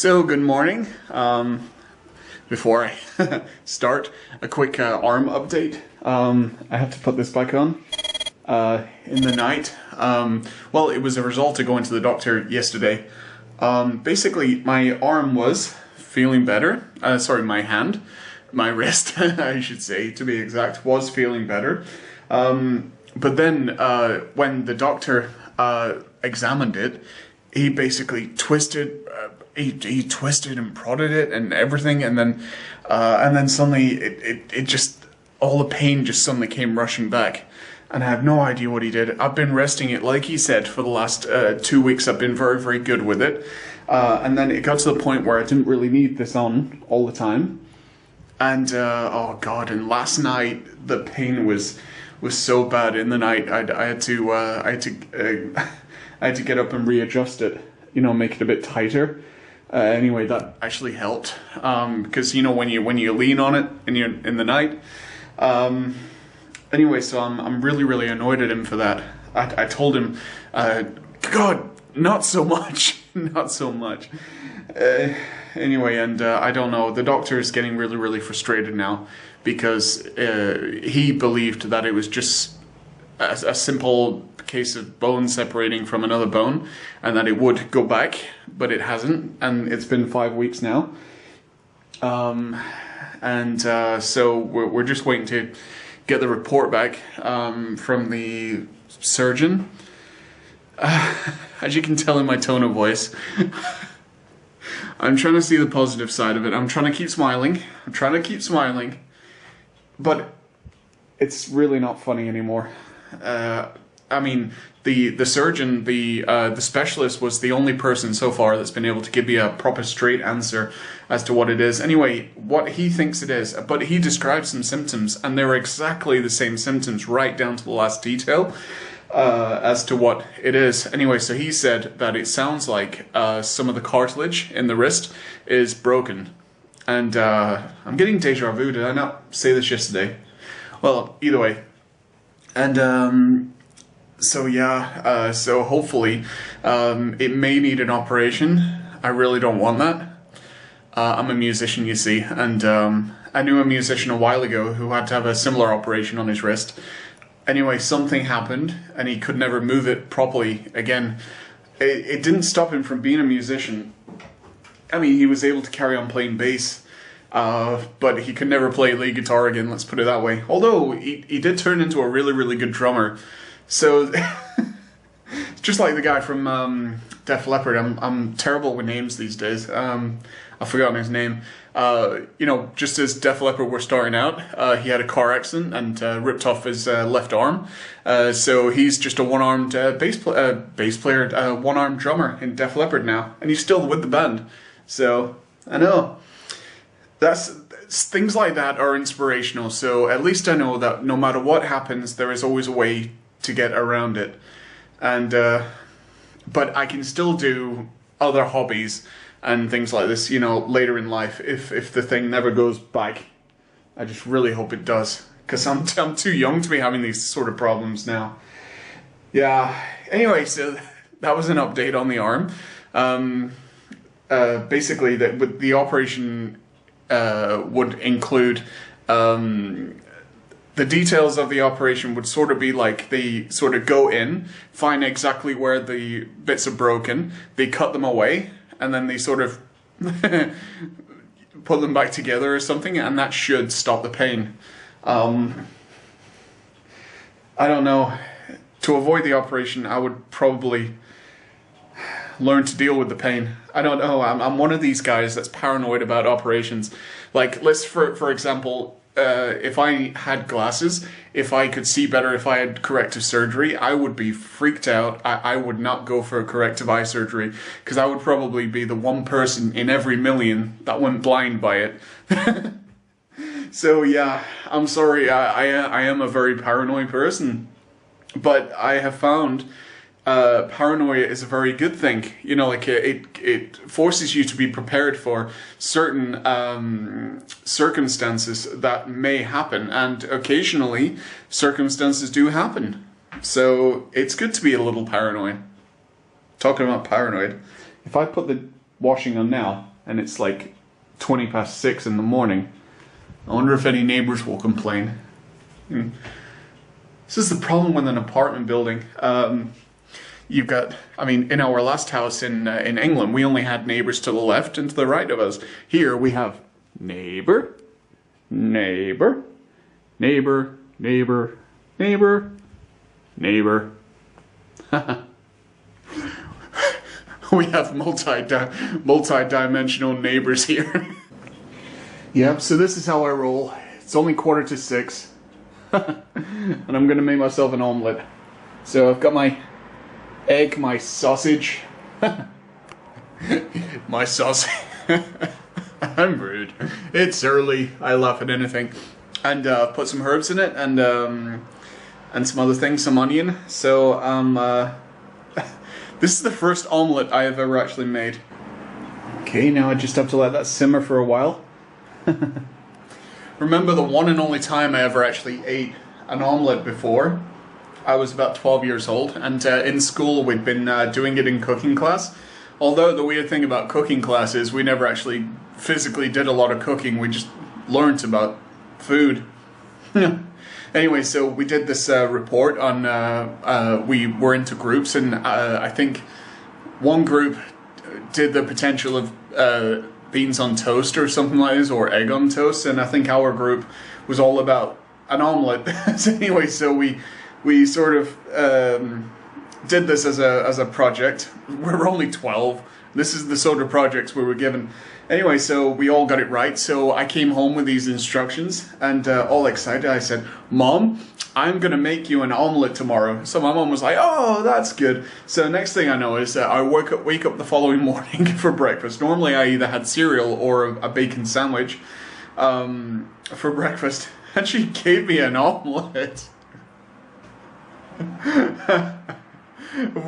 So, good morning. Before I start, a quick arm update. I have to put this back on in the night. Well, it was a result of going to the doctor yesterday. Basically, my arm was feeling better. Sorry, my hand. My wrist, I should say, to be exact, was feeling better. But then, when the doctor examined it, he basically twisted. He twisted and prodded it and everything, and then suddenly it just, all the pain just suddenly came rushing back, and I have no idea what he did. I've been resting it, like he said, for the last 2 weeks. I've been very, very good with it, and then it got to the point where I didn't really need this on all the time, and oh god! And last night the pain was so bad in the night. I had to get up and readjust it, make it a bit tighter. Anyway, that actually helped, because when you lean on it and you're in the night. Anyway, so I'm really, really annoyed at him for that. I told him, God, not so much, not so much. Anyway, and I don't know. The doctor is getting really, really frustrated now because he believed that it was just a simple case of bone separating from another bone, and that it would go back, but it hasn't, and it's been 5 weeks now. So we're just waiting to get the report back from the surgeon. As you can tell in my tone of voice, I'm trying to see the positive side of it. I'm trying to keep smiling. But it's really not funny anymore. I mean, the surgeon, the specialist, was the only person so far that's been able to give me a proper straight answer as to what it is. Anyway, what he thinks it is, but he describes some symptoms, and they were exactly the same symptoms, right down to the last detail, as to what it is. Anyway, so he said that it sounds like some of the cartilage in the wrist is broken. And I'm getting deja vu. Did I not say this yesterday? Well, either way. And so yeah, so hopefully it may need an operation. I really don't want that. I'm a musician, you see, and I knew a musician a while ago who had to have a similar operation on his wrist. Anyway, something happened and he could never move it properly again. It didn't stop him from being a musician. I mean, he was able to carry on playing bass, but he could never play lead guitar again, let's put it that way. Although, he did turn into a really, really good drummer. So, it's just like the guy from Def Leppard. I'm terrible with names these days. I've forgotten his name. Just as Def Leppard were starting out, he had a car accident and ripped off his left arm. So he's just a one-armed bass player, one-armed drummer in Def Leppard now. And he's still with the band. So, I know. Things like that are inspirational. So at least I know that no matter what happens, there is always a way to get around it. And but I can still do other hobbies and things like this, later in life, if the thing never goes back. I just really hope it does, because I'm too young to be having these sort of problems now. Yeah, anyway, so that was an update on the arm. Basically, the operation would include, the details of the operation would sort of be like, they sort of go in, find exactly where the bits are broken, they cut them away, and then they sort of put them back together or something, and that should stop the pain. I don't know. To avoid the operation, I would probably learn to deal with the pain. I don't know. I'm one of these guys that's paranoid about operations. Like, let's for example, if I had glasses, if I could see better, if I had corrective surgery, I would be freaked out. I would not go for a corrective eye surgery, because I would probably be the one person in every million that went blind by it. So yeah, I'm sorry, I am a very paranoid person, but I have found paranoia is a very good thing. It forces you to be prepared for certain circumstances that may happen, and occasionally circumstances do happen. So it's good to be a little paranoid. Talking about paranoid, if I put the washing on now, and it's like 20 past 6 in the morning. I wonder if any neighbors will complain. This is the problem with an apartment building. You've got, I mean, in our last house in England, we only had neighbors to the left and to the right of us. Here we have neighbor, neighbor, neighbor, neighbor, neighbor, neighbor. We have multi-dimensional neighbors here. Yep, so this is how I roll. It's only 5:45. And I'm gonna make myself an omelette. So I've got my egg, my sausage. My sausage. I'm rude. It's early. I laugh at anything. And put some herbs in it and some other things, some onion. So this is the first omelette I have ever actually made. Okay, now I just have to let that simmer for a while. Remember the one and only time I ever actually ate an omelette before? I was about 12 years old, and in school we'd been doing it in cooking class. Although the weird thing about cooking class is we never actually physically did a lot of cooking, we just learnt about food. Anyway, so we did this report on, we were into groups, and I think one group did the potential of beans on toast or something like this, or egg on toast, and I think our group was all about an omelette. So anyway, so we sort of did this as a project. We were only 12. This is the sort of projects we were given. Anyway, so we all got it right. So I came home with these instructions, and all excited, I said, "Mom, I'm gonna make you an omelette tomorrow." So my mom was like, "Oh, that's good." So next thing I know is I wake up the following morning for breakfast. Normally I either had cereal or a bacon sandwich for breakfast, and she gave me an omelette.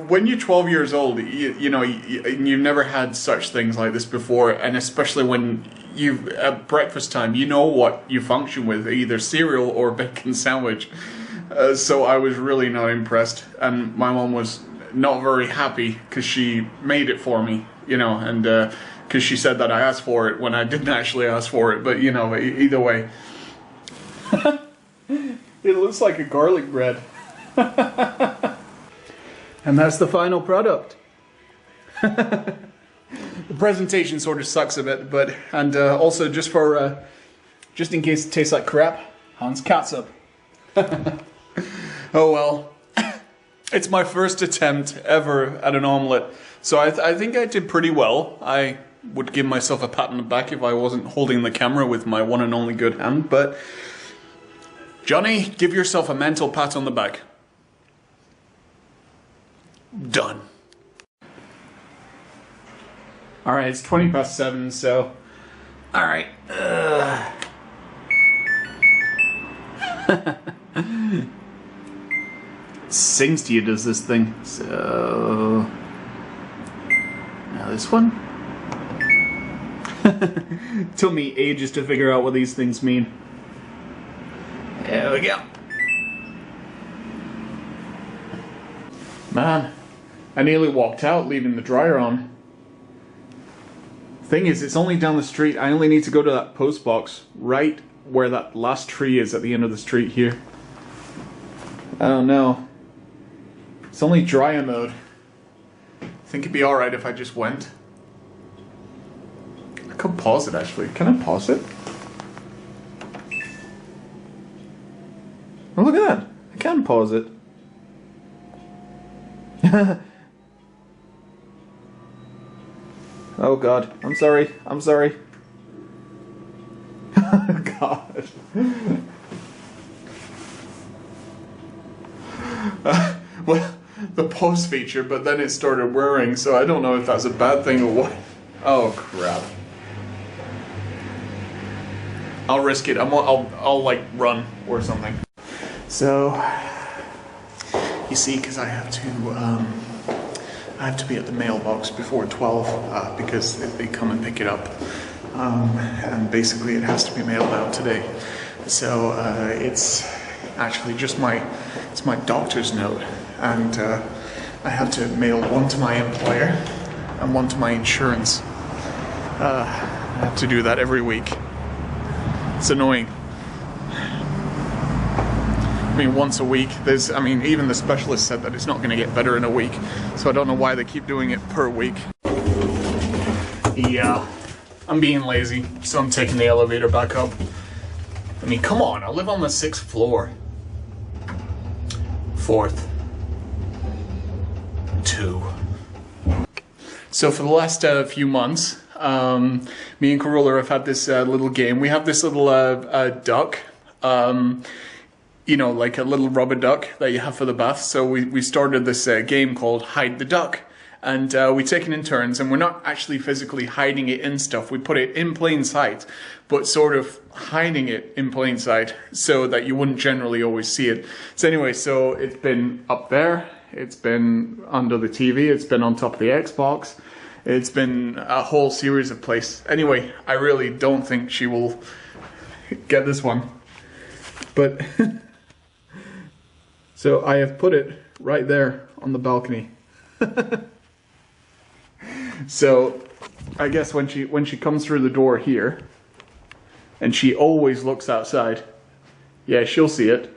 When you're 12 years old, you know, you've never had such things like this before, and especially when at breakfast time, you know what you function with, either cereal or bacon sandwich. So I was really not impressed, and my mom was not very happy because she made it for me, you know, and because she said that I asked for it when I didn't actually ask for it, but you know, either way. It looks like a garlic bread. And that's the final product. The presentation sort of sucks a bit, but also just in case it tastes like crap, Hans catsup. Oh well, it's my first attempt ever at an omelette, so I think I did pretty well. I would give myself a pat on the back if I wasn't holding the camera with my one and only good hand, but Johnny, give yourself a mental pat on the back. Done. Alright, it's 7:20, so... Alright. Sings to you, does this thing. So... Now this one. Took me ages to figure out what these things mean. There we go. Man, I nearly walked out leaving the dryer on. Thing is, it's only down the street. I only need to go to that post box right where that last tree is at the end of the street here. Oh no. It's only dryer mode. I think it'd be alright if I just went. I could pause it actually. Can I pause it? Oh, look at that. I can pause it. Oh god, I'm sorry, I'm sorry. God. Well, the pause feature, but then it started whirring, so I don't know if that's a bad thing or what. Oh crap. I'll risk it. I'll like run or something. So, you see, because I have to be at the mailbox before 12 because they come and pick it up, and basically it has to be mailed out today. So it's actually just it's my doctor's note, and I have to mail one to my employer and one to my insurance. I have to do that every week. It's annoying. I mean, once a week. Even the specialist said that it's not going to get better in a week. So I don't know why they keep doing it per week. Yeah, I'm being lazy, so I'm taking the elevator back up. I mean, come on, I live on the 6th floor. 4th. 2. So for the last few months, me and Corolla have had this little game. We have this little duck, you know, like a little rubber duck that you have for the bath. So we started this game called Hide the Duck. And we take it in turns, and we're not actually physically hiding it in stuff. We put it in plain sight, but sort of hiding it in plain sight so that you wouldn't generally always see it. So anyway, so it's been up there, it's been under the TV, it's been on top of the Xbox, it's been a whole series of places. Anyway, I really don't think she will get this one. But, so I have put it right there on the balcony. So, I guess when she comes through the door here, and she always looks outside, yeah, she'll see it.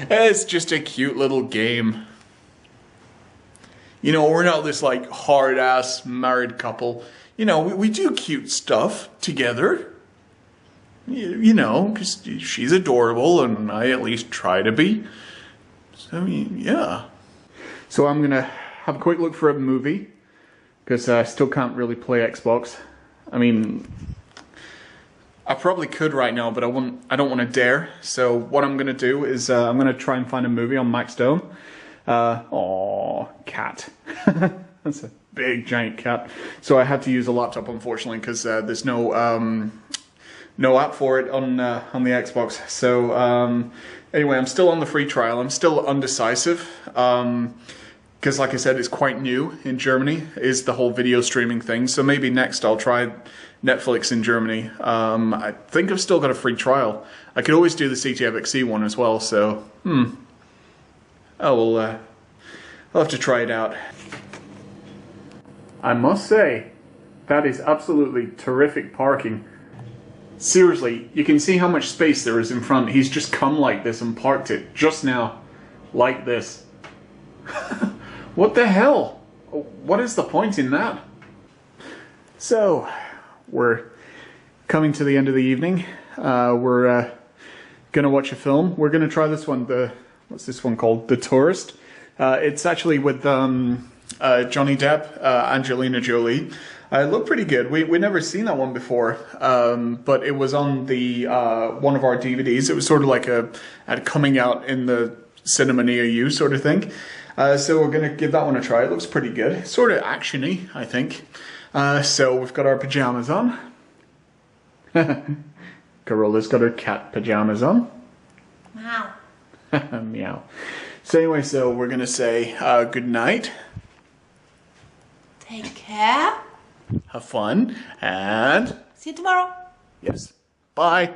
It's just a cute little game. You know, we're not this like hard-ass married couple. You know, we do cute stuff together. You know, because she's adorable, and I at least try to be. So, yeah. So I'm gonna have a quick look for a movie, because I still can't really play Xbox. I mean, I probably could right now, but I don't want to dare. So what I'm gonna do is I'm gonna try and find a movie on Maxdome. Aww, cat. That's a big giant cat. So I had to use a laptop, unfortunately, because there's no app for it on the Xbox. So anyway, I'm still on the free trial. I'm still undecisive. Because like I said, it's quite new in Germany, is the whole video streaming thing. So maybe next I'll try Netflix in Germany. I think I've still got a free trial. I could always do the CTFXC one as well, so, I'll have to try it out. I must say, that is absolutely terrific parking. Seriously, you can see how much space there is in front. He's just come like this and parked it just now, like this. What the hell? What is the point in that? So, we're coming to the end of the evening. We're gonna watch a film. We're gonna try this one, what's this one called? The Tourist. It's actually with Johnny Depp, Angelina Jolie. It looked pretty good. We never seen that one before, but it was on the one of our DVDs. It was sort of like a coming out in the cinema near you sort of thing. So we're going to give that one a try. It looks pretty good. Sort of action-y, I think. So we've got our pajamas on. Corolla's got her cat pajamas on. Meow. Meow. So anyway, so we're going to say good night. Take care. Have fun. And... see you tomorrow. yes. Bye.